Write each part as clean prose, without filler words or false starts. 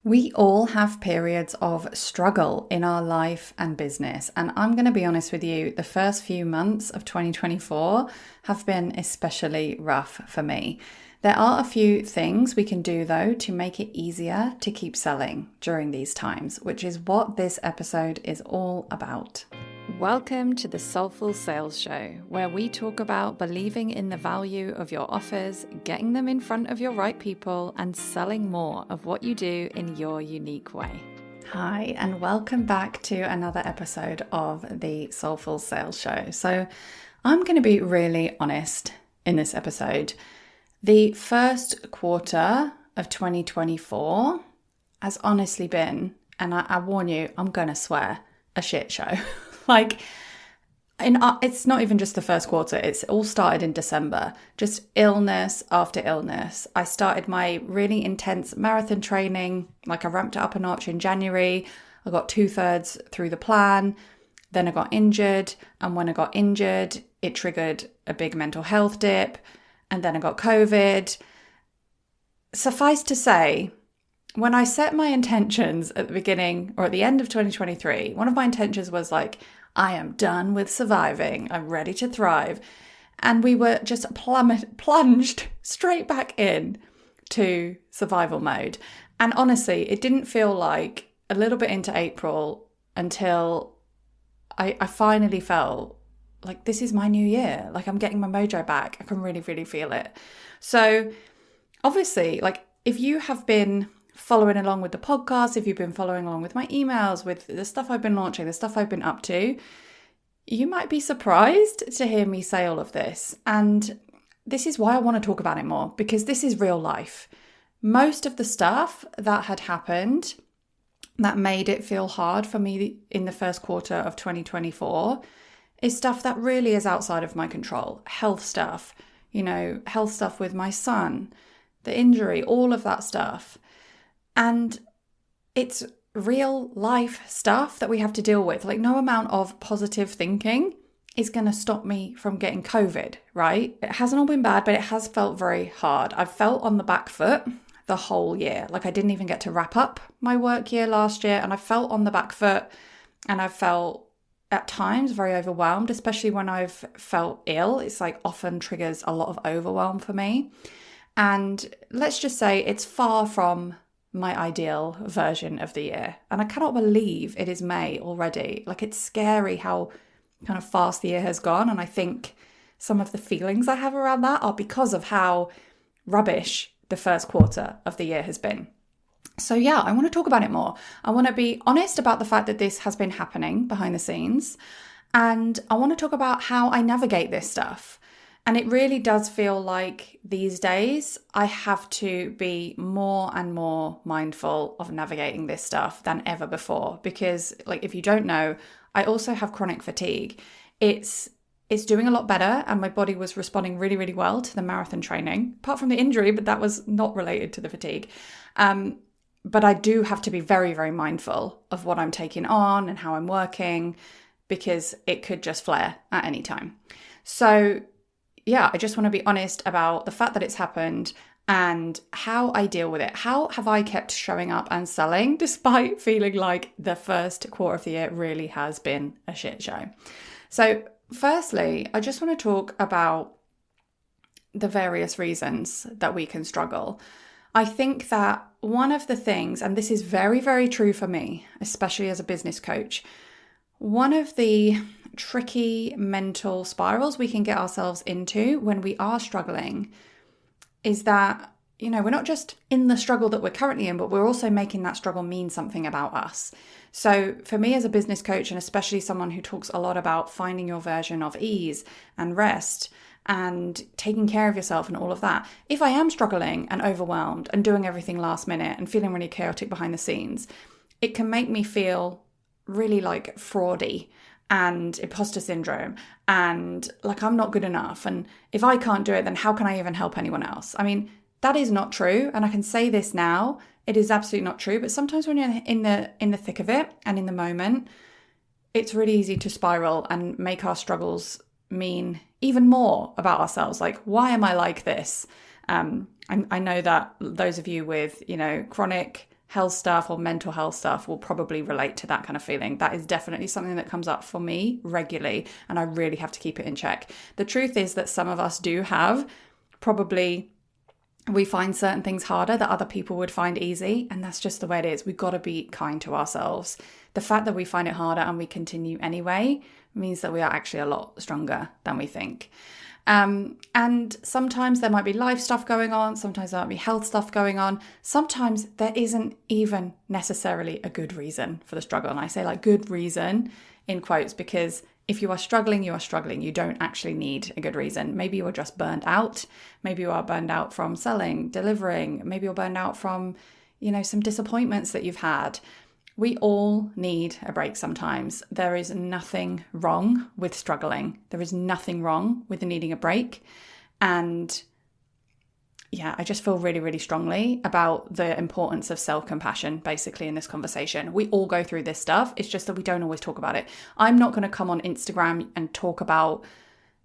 We all have periods of struggle in our life and business. And I'm going to be honest with you, the first few months of 2024 have been especially rough for me. There are a few things we can do though to make it easier to keep selling during these times, which is what this episode is all about. Welcome to the Soulful Sales Show, where we talk about believing in the value of your offers, getting them in front of your right people, and selling more of what you do in your unique way. Hi, and welcome back to another episode of the Soulful Sales Show. So I'm going to be really honest in this episode. The first quarter of 2024 has honestly been, and I warn you, I'm going to swear, a shit show. It's not even just the first quarter, it's all started in December, just illness after illness. I started my really intense marathon training, I ramped it up a notch in January. I got 2/3 through the plan, then I got injured, and when I got injured, it triggered a big mental health dip, and then I got COVID. Suffice to say, when I set my intentions at the beginning or at the end of 2023, one of my intentions was I am done with surviving. I'm ready to thrive. And we were just plunged straight back in to survival mode. And honestly, it didn't feel like a little bit into April until I finally felt like this is my new year. I'm getting my mojo back. I can really, really feel it. So obviously, if you have been following along with the podcast, if you've been following along with my emails, with the stuff I've been launching, the stuff I've been up to, you might be surprised to hear me say all of this. And this is why I want to talk about it more, because this is real life. Most of the stuff that had happened that made it feel hard for me in the first quarter of 2024 is stuff that really is outside of my control. Health stuff, health stuff with my son, the injury, all of that stuff. And it's real life stuff that we have to deal with. No amount of positive thinking is going to stop me from getting COVID, right? It hasn't all been bad, but it has felt very hard. I've felt on the back foot the whole year. I didn't even get to wrap up my work year last year, and I felt on the back foot, and I felt at times very overwhelmed, especially when I've felt ill. It's often triggers a lot of overwhelm for me. And let's just say it's far from my ideal version of the year. And I cannot believe it is May already. It's scary how kind of fast the year has gone. And I think some of the feelings I have around that are because of how rubbish the first quarter of the year has been. So yeah, I want to talk about it more. I want to be honest about the fact that this has been happening behind the scenes. And I want to talk about how I navigate this stuff. And it really does feel like these days I have to be more and more mindful of navigating this stuff than ever before. Because if you don't know, I also have chronic fatigue. It's doing a lot better, and my body was responding really, really well to the marathon training, apart from the injury, but that was not related to the fatigue. But I do have to be very, very mindful of what I'm taking on and how I'm working, because it could just flare at any time. So yeah, I just want to be honest about the fact that it's happened and how I deal with it. How have I kept showing up and selling despite feeling like the first quarter of the year really has been a shit show? So firstly, I just want to talk about the various reasons that we can struggle. I think that one of the things, and this is very, very true for me, especially as a business coach, one of the tricky mental spirals we can get ourselves into when we are struggling is that, we're not just in the struggle that we're currently in, but we're also making that struggle mean something about us. So for me as a business coach, and especially someone who talks a lot about finding your version of ease and rest and taking care of yourself and all of that, if I am struggling and overwhelmed and doing everything last minute and feeling really chaotic behind the scenes, it can make me feel really fraudy and imposter syndrome and I'm not good enough. And if I can't do it, then how can I even help anyone else? I mean, that is not true. And I can say this now, it is absolutely not true. But sometimes when you're in the thick of it and in the moment, it's really easy to spiral and make our struggles mean even more about ourselves. Why am I like this? I know that those of you with, chronic health stuff or mental health stuff will probably relate to that kind of feeling. That is definitely something that comes up for me regularly, and I really have to keep it in check. The truth is that some of us do have probably, we find certain things harder that other people would find easy, and that's just the way it is. We've got to be kind to ourselves. The fact that we find it harder and we continue anyway means that we are actually a lot stronger than we think. And sometimes there might be life stuff going on. Sometimes there might be health stuff going on. Sometimes there isn't even necessarily a good reason for the struggle. And I say like good reason in quotes, because if you are struggling, you are struggling. You don't actually need a good reason. Maybe you are just burned out. Maybe you are burned out from selling, delivering. Maybe you're burned out from, some disappointments that you've had. We all need a break sometimes. There is nothing wrong with struggling. There is nothing wrong with needing a break. And I just feel really, really strongly about the importance of self-compassion, basically, in this conversation. We all go through this stuff. It's just that we don't always talk about it. I'm not going to come on Instagram and talk about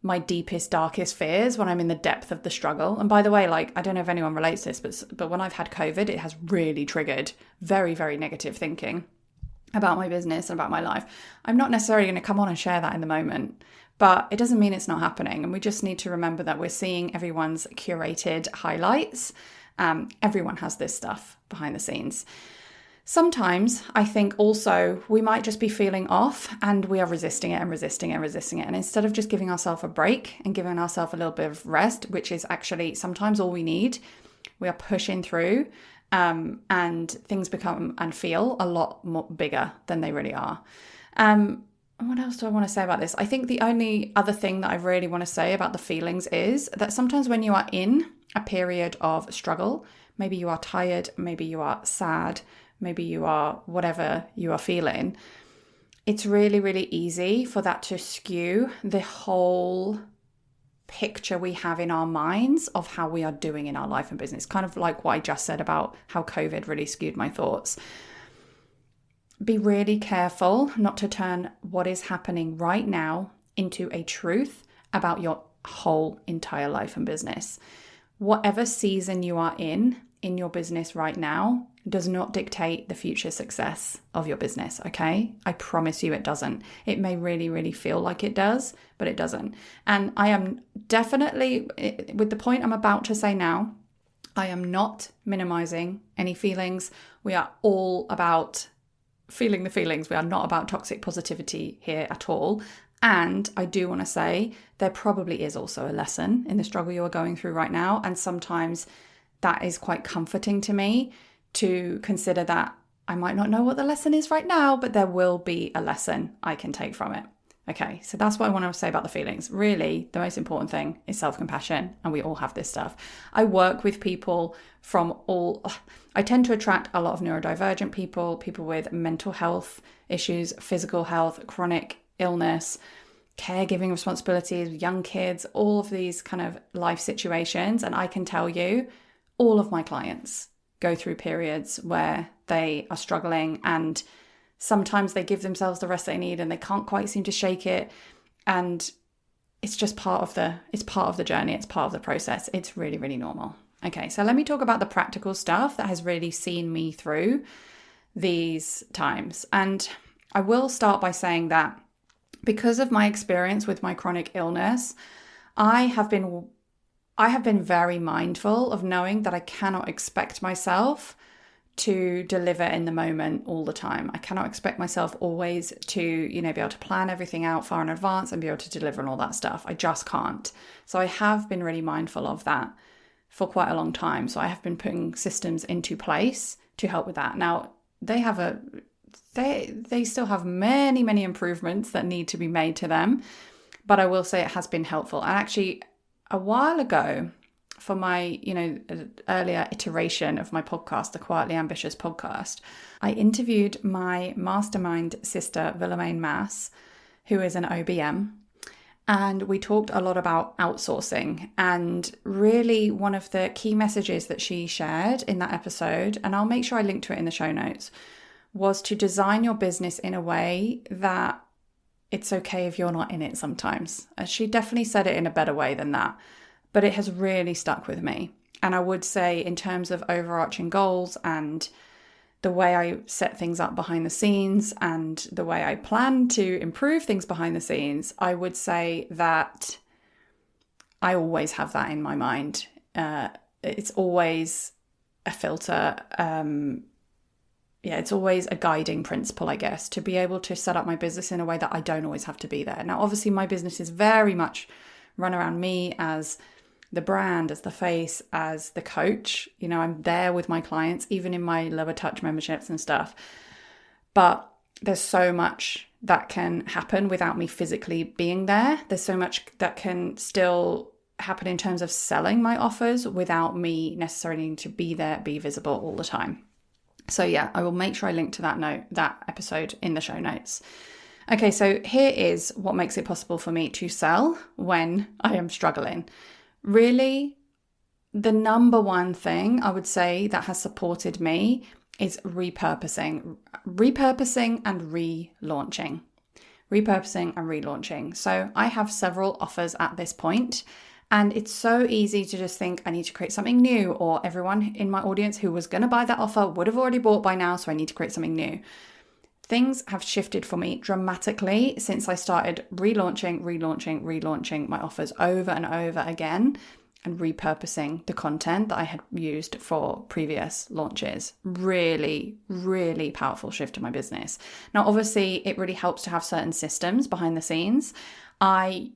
my deepest, darkest fears when I'm in the depth of the struggle. And by the way, I don't know if anyone relates to this, but when I've had COVID, it has really triggered very, very negative thinking about my business and about my life. I'm not necessarily going to come on and share that in the moment, but it doesn't mean it's not happening. And we just need to remember that we're seeing everyone's curated highlights. Everyone has this stuff behind the scenes. Sometimes I think also we might just be feeling off and we are resisting it and resisting it and resisting it. And instead of just giving ourselves a break and giving ourselves a little bit of rest, which is actually sometimes all we need, we are pushing through and things become and feel a lot more bigger than they really are. What else do I want to say about this? I think the only other thing that I really want to say about the feelings is that sometimes when you are in a period of struggle, maybe you are tired, maybe you are sad, maybe you are whatever you are feeling, it's really, really easy for that to skew the whole picture we have in our minds of how we are doing in our life and business. Kind of like what I just said about how COVID really skewed my thoughts. Be really careful not to turn what is happening right now into a truth about your whole entire life and business. Whatever season you are in your business right now does not dictate the future success of your business, okay? I promise you it doesn't. It may really, really feel like it does, but it doesn't. And I am definitely, with the point I'm about to say now, I am not minimizing any feelings. We are all about feeling the feelings. We are not about toxic positivity here at all. And I do want to say there probably is also a lesson in the struggle you are going through right now. And sometimes that is quite comforting to me to consider that I might not know what the lesson is right now, but there will be a lesson I can take from it. Okay, so that's what I want to say about the feelings. Really, the most important thing is self-compassion, and we all have this stuff. I work with people I tend to attract a lot of neurodivergent people, people with mental health issues, physical health, chronic illness, caregiving responsibilities, young kids, all of these kind of life situations. And I can tell you, all of my clients go through periods where they are struggling, and sometimes they give themselves the rest they need and they can't quite seem to shake it. And it's just part of the journey. It's part of the process. It's really, really normal. Okay, so let me talk about the practical stuff that has really seen me through these times. And I will start by saying that because of my experience with my chronic illness, I have been very mindful of knowing that I cannot expect myself to deliver in the moment all the time. I cannot expect myself always to, be able to plan everything out far in advance and be able to deliver and all that stuff. I just can't. So I have been really mindful of that for quite a long time. So I have been putting systems into place to help with that. Now, they still have many, many improvements that need to be made to them, but I will say it has been helpful. And actually, a while ago, for my, earlier iteration of my podcast, the Quietly Ambitious podcast, I interviewed my mastermind sister, Willemijn Maas, who is an OBM. And we talked a lot about outsourcing. And really one of the key messages that she shared in that episode, and I'll make sure I link to it in the show notes, was to design your business in a way that it's okay if you're not in it sometimes. She definitely said it in a better way than that, but it has really stuck with me. And I would say in terms of overarching goals and the way I set things up behind the scenes and the way I plan to improve things behind the scenes, I would say that I always have that in my mind. It's always a filter. It's always a guiding principle, I guess, to be able to set up my business in a way that I don't always have to be there. Now, obviously, my business is very much run around me as the brand, as the face, as the coach. I'm there with my clients, even in my lower touch memberships and stuff. But there's so much that can happen without me physically being there. There's so much that can still happen in terms of selling my offers without me necessarily needing to be there, be visible all the time. So yeah, I will make sure I link to that episode in the show notes. Okay, so here is what makes it possible for me to sell when I am struggling. Really, the number one thing I would say that has supported me is repurposing and relaunching. Repurposing and relaunching. So I have several offers at this point, and it's so easy to just think I need to create something new, or everyone in my audience who was going to buy that offer would have already bought by now, so I need to create something new. Things have shifted for me dramatically since I started relaunching my offers over and over again and repurposing the content that I had used for previous launches. Really, really powerful shift in my business. Now, obviously, it really helps to have certain systems behind the scenes. I've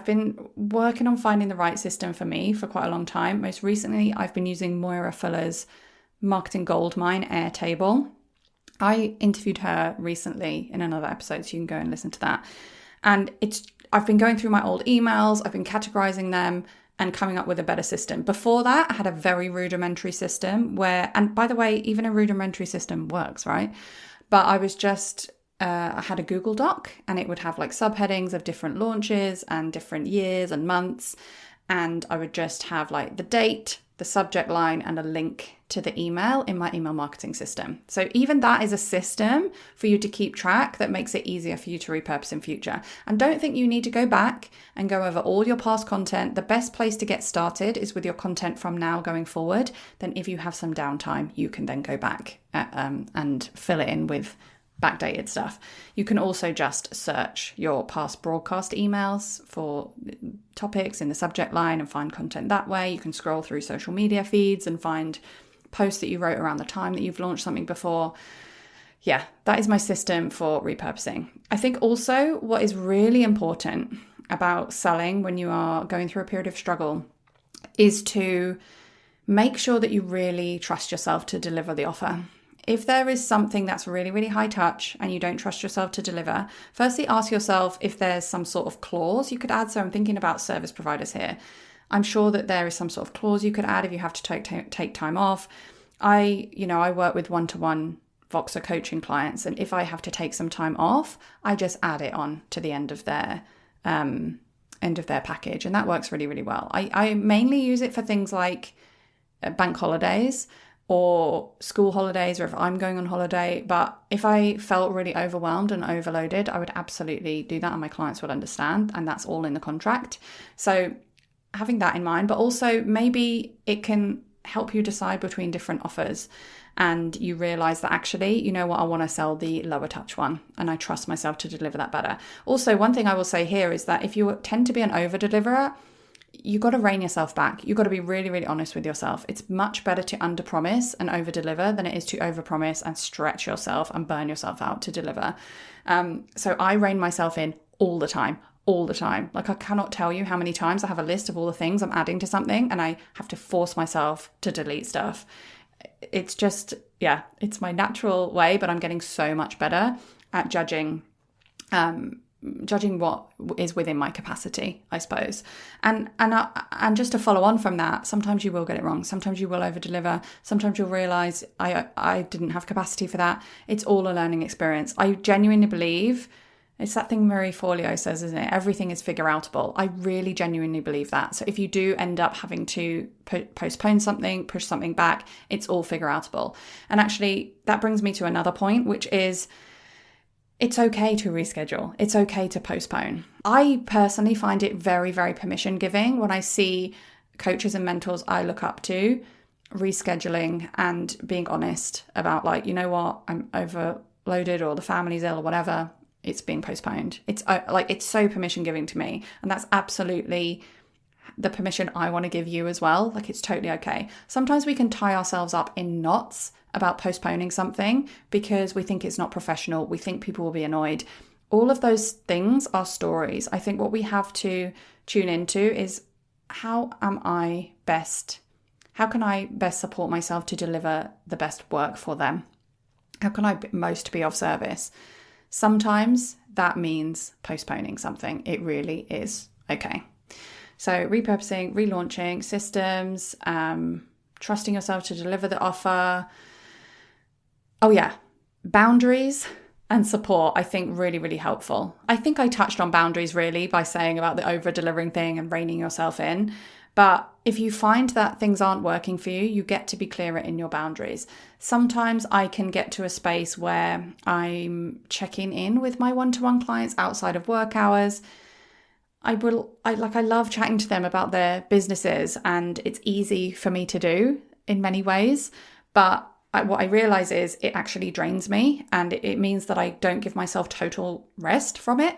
been working on finding the right system for me for quite a long time. Most recently, I've been using Moira Fuller's Marketing Goldmine Airtable. I interviewed her recently in another episode, so you can go and listen to that. And I've been going through my old emails, I've been categorizing them and coming up with a better system. Before that, I had a very rudimentary system and by the way, even a rudimentary system works, right? But I was I had a Google Doc, and it would have like subheadings of different launches and different years and months. And I would just have like the date, the subject line, and a link to the email in my email marketing system. So even that is a system for you to keep track that makes it easier for you to repurpose in future. And don't think you need to go back and go over all your past content. The best place to get started is with your content from now going forward. Then if you have some downtime, you can then go back and fill it in with backdated stuff. You can also just search your past broadcast emails for topics in the subject line and find content that way. You can scroll through social media feeds and find posts that you wrote around the time that you've launched something before. Yeah, that is my system for repurposing. I think also what is really important about selling when you are going through a period of struggle is to make sure that you really trust yourself to deliver the offer. If there is something that's really, really high touch and you don't trust yourself to deliver, firstly ask yourself if there's some sort of clause you could add. So I'm thinking about service providers here. I'm sure that there is some sort of clause you could add if you have to take time off. I work with one-to-one Voxer coaching clients, and if I have to take some time off, I just add it on to the end of their package, and that works really, really well. I mainly use it for things like bank holidays or school holidays, or if I'm going on holiday. But if I felt really overwhelmed and overloaded, I would absolutely do that, and my clients would understand, and that's all in the contract. So having that in mind, but also maybe it can help you decide between different offers, and you realize that actually, you know what, I want to sell the lower touch one, and I trust myself to deliver that better. Also, one thing I will say here is that if you tend to be an over deliverer, you got to rein yourself back. You've got to be really, really honest with yourself. It's much better to under promise and over deliver than it is to over promise and stretch yourself and burn yourself out to deliver. So I rein myself in all the time. Like, I cannot tell you how many times I have a list of all the things I'm adding to something, and I have to force myself to delete stuff. It's just, it's my natural way, but I'm getting so much better at judging what is within my capacity, I suppose. And just to follow on from that, sometimes you will get it wrong. Sometimes you will over deliver. Sometimes you'll realize I didn't have capacity for that. It's all a learning experience. I genuinely believe, it's that thing Marie Forleo says, isn't it? Everything is figure outable. I really genuinely believe that. So if you do end up having to postpone something, push something back, it's all figure outable. And actually that brings me to another point, which is it's okay to reschedule. It's okay to postpone. I personally find it very, very permission giving when I see coaches and mentors I look up to rescheduling and being honest about like, you know what, I'm overloaded or the family's ill or whatever, it's being postponed. It's like, it's so permission giving to me. And that's absolutely the permission I want to give you as well. Like, it's totally okay. Sometimes we can tie ourselves up in knots about postponing something because we think it's not professional. We think people will be annoyed. All of those things are stories. I think what we have to tune into is how can I best support myself to deliver the best work for them? How can I most be of service? Sometimes that means postponing something. It really is okay. So repurposing, relaunching systems, trusting yourself to deliver the offer. Oh yeah, boundaries and support, I think really, really helpful. I think I touched on boundaries really by saying about the over-delivering thing and reining yourself in. But if you find that things aren't working for you, you get to be clearer in your boundaries. Sometimes I can get to a space where I'm checking in with my one-to-one clients outside of work hours. I love chatting to them about their businesses, and it's easy for me to do in many ways. But what I realize is it actually drains me, and it means that I don't give myself total rest from it.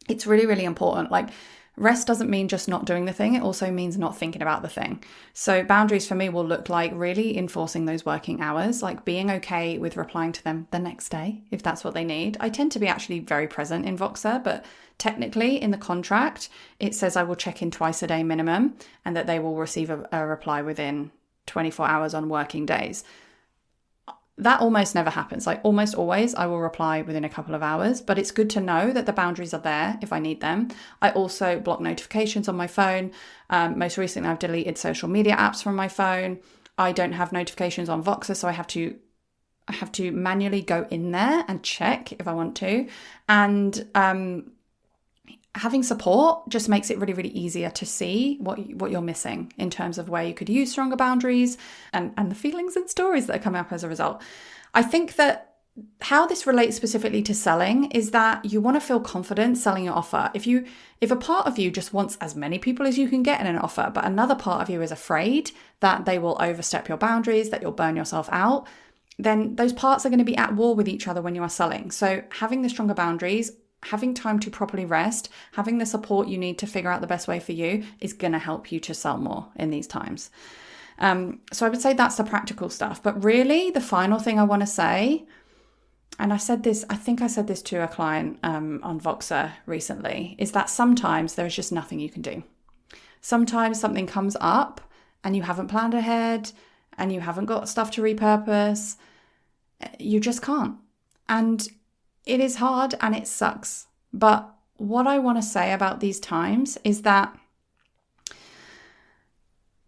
It's really, really important. Like, rest doesn't mean just not doing the thing. It also means not thinking about the thing. So boundaries for me will look like really enforcing those working hours, like being okay with replying to them the next day if that's what they need. I tend to be actually very present in Voxer, but technically in the contract, it says I will check in twice a day minimum and that they will receive a reply within 24 hours on working days. That almost never happens. Like, almost always I will reply within a couple of hours, but it's good to know that the boundaries are there if I need them. I also block notifications on my phone. Most recently, I've deleted social media apps from my phone. I don't have notifications on Voxer, so I have to manually go in there and check if I want to. And having support just makes it really, really easier to see what you're missing in terms of where you could use stronger boundaries and the feelings and stories that come up as a result. I think that how this relates specifically to selling is that you want to feel confident selling your offer. If a part of you just wants as many people as you can get in an offer, but another part of you is afraid that they will overstep your boundaries, that you'll burn yourself out, then those parts are going to be at war with each other when you are selling. So having the stronger boundaries, having time to properly rest, having the support you need to figure out the best way for you is going to help you to sell more in these times. So I would say that's the practical stuff. But really, the final thing I want to say, and I think I said this to a client on Voxer recently, is that sometimes there is just nothing you can do. Sometimes something comes up and you haven't planned ahead and you haven't got stuff to repurpose. You just can't. And it is hard and it sucks. But what I want to say about these times is that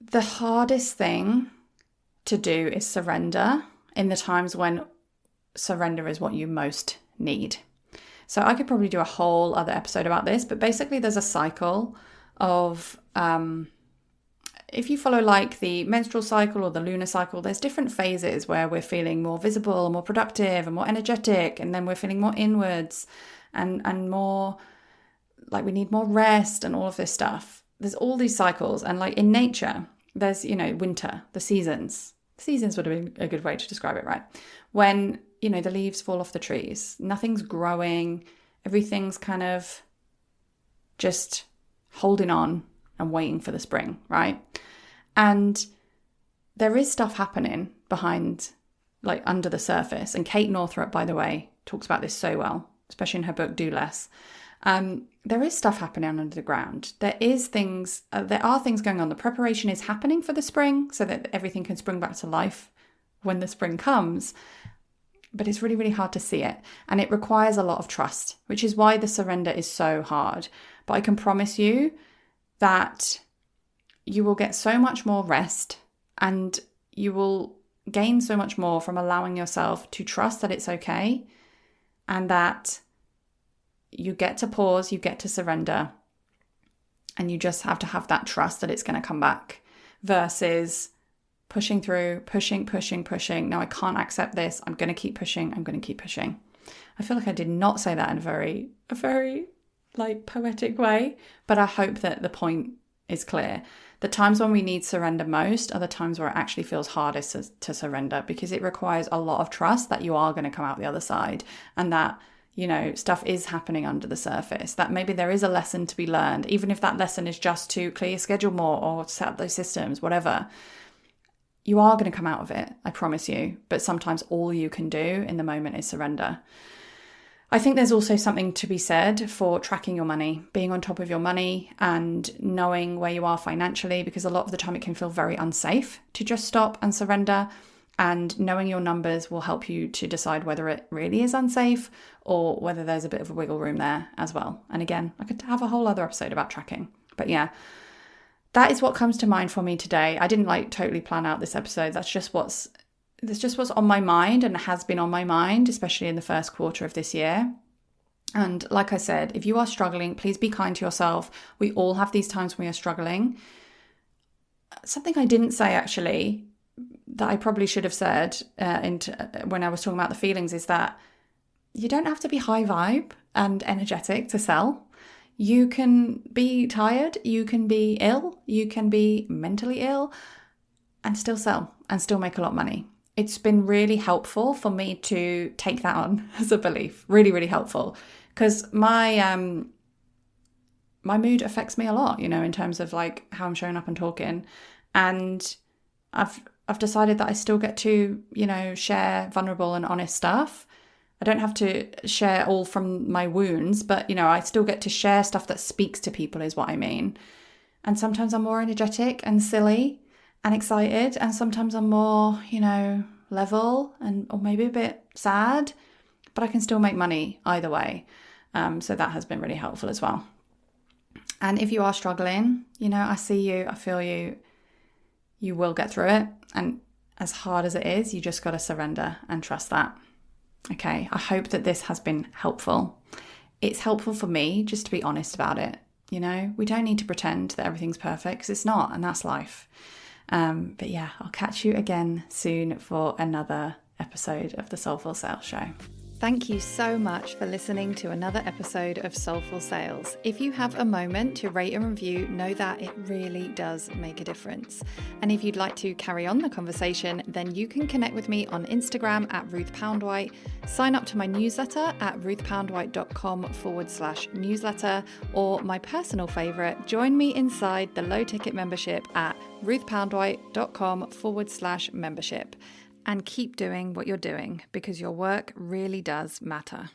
the hardest thing to do is surrender in the times when surrender is what you most need. So I could probably do a whole other episode about this, but basically there's a cycle of, if you follow like the menstrual cycle or the lunar cycle, there's different phases where we're feeling more visible, more productive and more energetic. And then we're feeling more inwards and more like we need more rest and all of this stuff. There's all these cycles. And like in nature, there's, winter, the seasons. Seasons would have been a good way to describe it, right? When, the leaves fall off the trees, nothing's growing, everything's kind of just holding on and waiting for the spring, right? And there is stuff happening behind, like under the surface. And Kate Northrup, by the way, talks about this so well, especially in her book, Do Less. There is stuff happening under the ground. There are things going on. The preparation is happening for the spring so that everything can spring back to life when the spring comes. But it's really, really hard to see it. And it requires a lot of trust, which is why the surrender is so hard. But I can promise you that you will get so much more rest and you will gain so much more from allowing yourself to trust that it's okay and that you get to pause, you get to surrender, and you just have to have that trust that it's going to come back versus pushing through, pushing. No, I can't accept this. I'm going to keep pushing. I feel like I did not say that in a very like poetic way, but I hope that the point is clear The times when we need surrender most are the times where it actually feels hardest to surrender, because it requires a lot of trust that you are going to come out the other side, and that, you know, stuff is happening under the surface, that maybe there is a lesson to be learned, even if that lesson is just to clear your schedule more or set up those systems, whatever. You are going to come out of it, I promise you. But sometimes all you can do in the moment is surrender. I think there's also something to be said for tracking your money, being on top of your money and knowing where you are financially, because a lot of the time it can feel very unsafe to just stop and surrender. And knowing your numbers will help you to decide whether it really is unsafe or whether there's a bit of a wiggle room there as well. And again, I could have a whole other episode about tracking. But yeah, that is what comes to mind for me today. I didn't totally plan out this episode. That's just what's on my mind and has been on my mind, especially in the first quarter of this year. And like I said, if you are struggling, please be kind to yourself. We all have these times when we are struggling. Something I didn't say actually, that I probably should have said when I was talking about the feelings, is that you don't have to be high vibe and energetic to sell. You can be tired, you can be ill, you can be mentally ill and still sell and still make a lot of money. It's been really helpful for me to take that on as a belief. Really, really helpful. Because my mood affects me a lot, you know, in terms of like how I'm showing up and talking. And I've decided that I still get to, you know, share vulnerable and honest stuff. I don't have to share all from my wounds, but, you know, I still get to share stuff that speaks to people is what I mean. And sometimes I'm more energetic and silly and excited, and sometimes I'm more, you know, level or maybe a bit sad, but I can still make money either way. So that has been really helpful as well. And if you are struggling, you know, I see you, I feel you, you will get through it. And as hard as it is, you just got to surrender and trust that. Okay, I hope that this has been helpful. It's helpful for me just to be honest about it. You know, we don't need to pretend that everything's perfect, because it's not, and that's life. But yeah, I'll catch you again soon for another episode of the Soulful Sales Show. Thank you so much for listening to another episode of Soulful Sales. If you have a moment to rate and review, know that it really does make a difference. And if you'd like to carry on the conversation, then you can connect with me on Instagram at Ruth Poundwhite, sign up to my newsletter at ruthpoundwhite.com/newsletter, or my personal favorite, join me inside the low ticket membership at ruthpoundwhite.com/membership. And keep doing what you're doing, because your work really does matter.